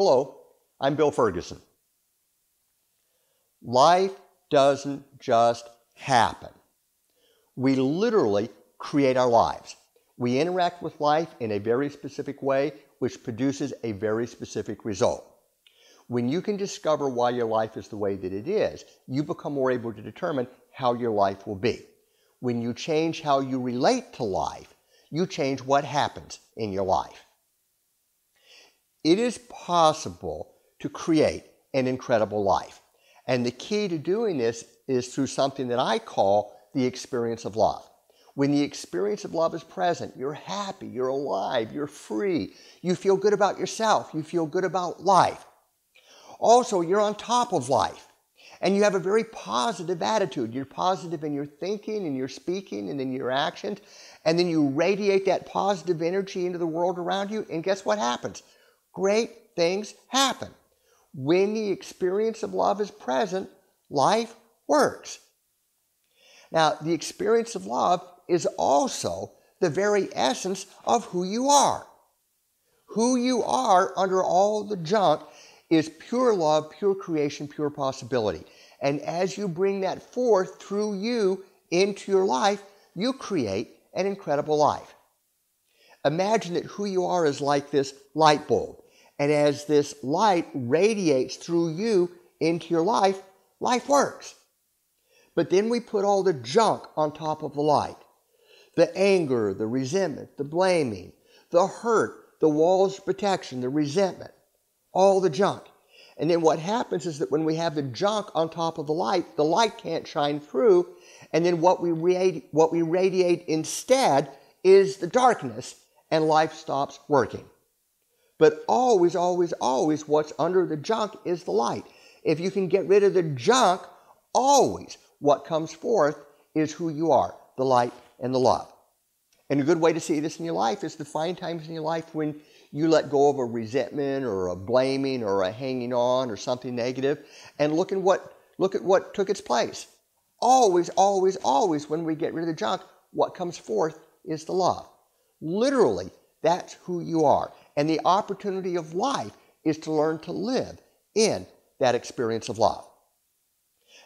Hello, I'm Bill Ferguson. Life doesn't just happen. We literally create our lives. We interact with life in a very specific way, which produces a very specific result. When you can discover why your life is the way that it is, you become more able to determine how your life will be. When you change how you relate to life, you change what happens in your life. It is possible to create an incredible life. And the key to doing this is through something that I call the experience of love. When the experience of love is present, you're happy, you're alive, you're free, you feel good about yourself, you feel good about life. Also, you're on top of life, and you have a very positive attitude. You're positive in your thinking, in your speaking, and in your actions, and then you radiate that positive energy into the world around you, and guess what happens? Great things happen. When the experience of love is present, life works. Now, the experience of love is also the very essence of who you are. Who you are under all the junk is pure love, pure creation, pure possibility. And as you bring that forth through you into your life, you create an incredible life. Imagine that who you are is like this light bulb. And as this light radiates through you into your life, life works. But then we put all the junk on top of the light. The anger, the resentment, the blaming, the hurt, the walls of protection, the resentment, all the junk. And then what happens is that when we have the junk on top of the light can't shine through. And then what we radiate instead is the darkness, and life stops working. But always, always, always what's under the junk is the light. If you can get rid of the junk, always what comes forth is who you are, the light and the love. And a good way to see this in your life is to find times in your life when you let go of a resentment or a blaming or a hanging on or something negative, and look at what took its place. Always, always, always when we get rid of the junk, what comes forth is the love. Literally, that's who you are. And the opportunity of life is to learn to live in that experience of love.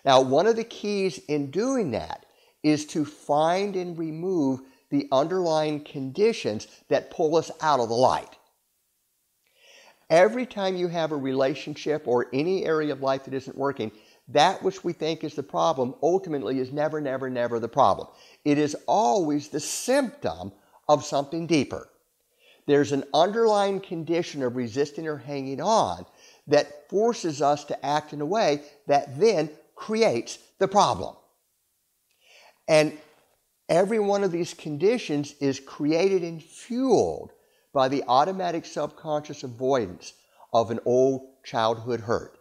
Now, one of the keys in doing that is to find and remove the underlying conditions that pull us out of the light. Every time you have a relationship or any area of life that isn't working, that which we think is the problem ultimately is never, never, never the problem. It is always the symptom of something deeper. There's an underlying condition of resisting or hanging on that forces us to act in a way that then creates the problem. And every one of these conditions is created and fueled by the automatic subconscious avoidance of an old childhood hurt.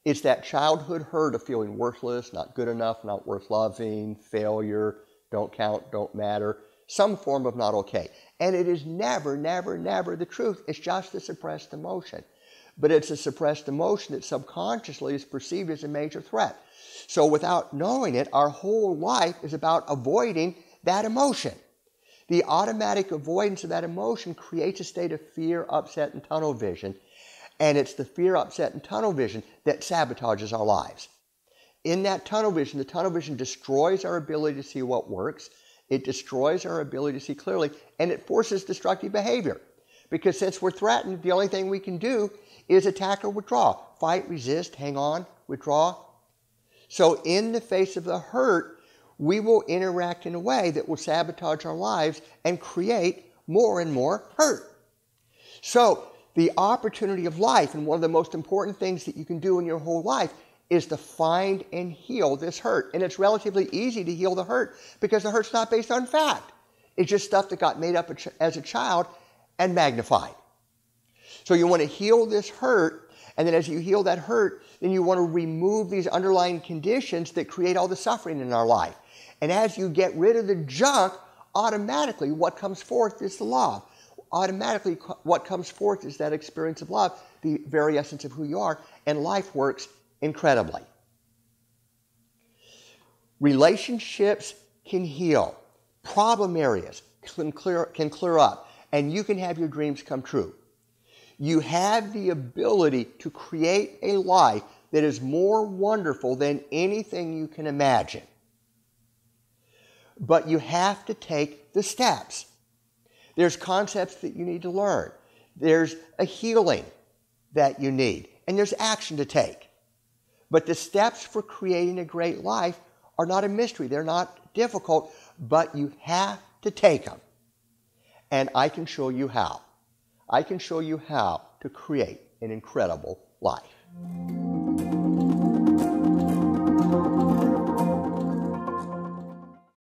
It's that childhood hurt of feeling worthless, not good enough, not worth loving, failure, don't count, don't matter, some form of not okay. And it is never, never, never the truth. It's just a suppressed emotion. But it's a suppressed emotion that subconsciously is perceived as a major threat. So without knowing it, our whole life is about avoiding that emotion. The automatic avoidance of that emotion creates a state of fear, upset, and tunnel vision. And it's the fear, upset, and tunnel vision that sabotages our lives. In that tunnel vision, the tunnel vision destroys our ability to see what works. It destroys our ability to see clearly, and it forces destructive behavior. Because since we're threatened, the only thing we can do is attack or withdraw. Fight, resist, hang on, withdraw. So in the face of the hurt, we will interact in a way that will sabotage our lives and create more and more hurt. So the opportunity of life, and one of the most important things that you can do in your whole life, is to find and heal this hurt. And it's relatively easy to heal the hurt because the hurt's not based on fact. It's just stuff that got made up as a child and magnified. So you want to heal this hurt, and then as you heal that hurt, then you want to remove these underlying conditions that create all the suffering in our life. And as you get rid of the junk, automatically what comes forth is the love. Automatically what comes forth is that experience of love, the very essence of who you are, and life works incredibly. Relationships can heal. Problem areas can clear up, and you can have your dreams come true. You have the ability to create a life that is more wonderful than anything you can imagine. But you have to take the steps. There's concepts that you need to learn. There's a healing that you need. And there's action to take. But the steps for creating a great life are not a mystery. They're not difficult, but you have to take them. And I can show you how. I can show you how to create an incredible life.